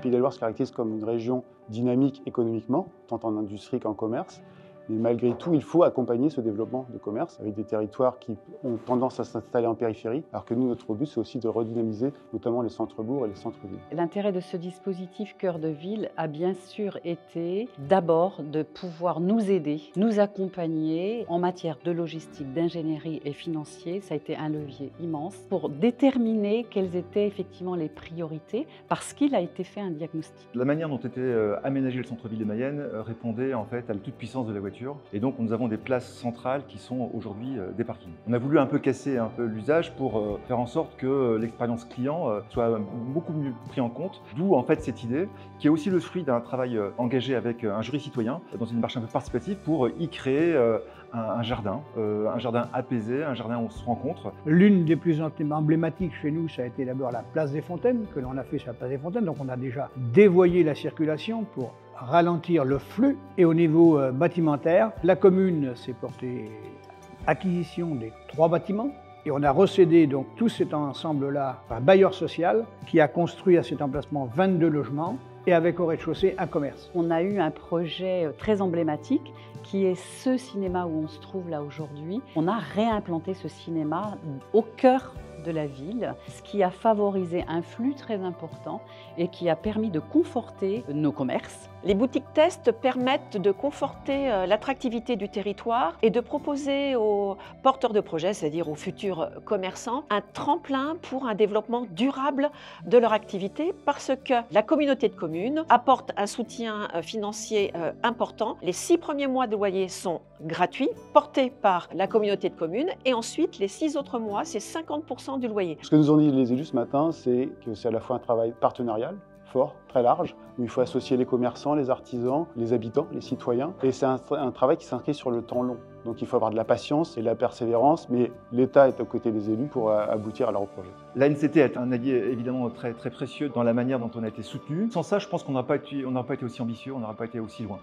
Pays de la Loire se caractérise comme une région dynamique économiquement, tant en industrie qu'en commerce. Mais malgré tout, il faut accompagner ce développement de commerce avec des territoires qui ont tendance à s'installer en périphérie, alors que nous, notre but, c'est aussi de redynamiser notamment les centres-bourgs et les centres-villes. L'intérêt de ce dispositif Cœur de Ville a bien sûr été d'abord de pouvoir nous aider, nous accompagner en matière de logistique, d'ingénierie et financier. Ça a été un levier immense pour déterminer quelles étaient effectivement les priorités, parce qu'il a été fait un diagnostic. La manière dont était aménagé le centre-ville de Mayenne répondait en fait à la toute-puissance de la voiture. Et donc nous avons des places centrales qui sont aujourd'hui des parkings. On a voulu un peu casser l'usage pour faire en sorte que l'expérience client soit beaucoup mieux pris en compte. D'où en fait cette idée qui est aussi le fruit d'un travail engagé avec un jury citoyen dans une démarche un peu participative pour y créer un jardin apaisé, un jardin où on se rencontre. L'une des plus emblématiques chez nous, ça a été d'abord la place des Fontaines, que l'on a fait sur la place des Fontaines. Donc on a déjà dévoyé la circulation pour ralentir le flux. Et au niveau bâtimentaire, la commune s'est portée acquisition des 3 bâtiments. Et on a recédé donc tout cet ensemble-là à un bailleur social qui a construit à cet emplacement 22 logements et avec au rez-de-chaussée un commerce. On a eu un projet très emblématique qui est ce cinéma où on se trouve là aujourd'hui. On a réimplanté ce cinéma au cœur de la ville, ce qui a favorisé un flux très important et qui a permis de conforter nos commerces. Les boutiques tests permettent de conforter l'attractivité du territoire et de proposer aux porteurs de projets, c'est-à-dire aux futurs commerçants, un tremplin pour un développement durable de leur activité parce que la communauté de communes apporte un soutien financier important. Les 6 premiers mois de loyer sont gratuits, portés par la communauté de communes et ensuite les 6 autres mois, c'est 50% du loyer. Ce que nous ont dit les élus ce matin, c'est que c'est à la fois un travail partenarial, fort, très large, où il faut associer les commerçants, les artisans, les habitants, les citoyens. Et c'est un travail qui s'inscrit sur le temps long. Donc il faut avoir de la patience et de la persévérance, mais l'État est aux côtés des élus pour aboutir à leur projet. L'ANCT est un allié évidemment très précieux dans la manière dont on a été soutenu. Sans ça, je pense qu'on n'aurait pas été aussi ambitieux, on n'aurait pas été aussi loin.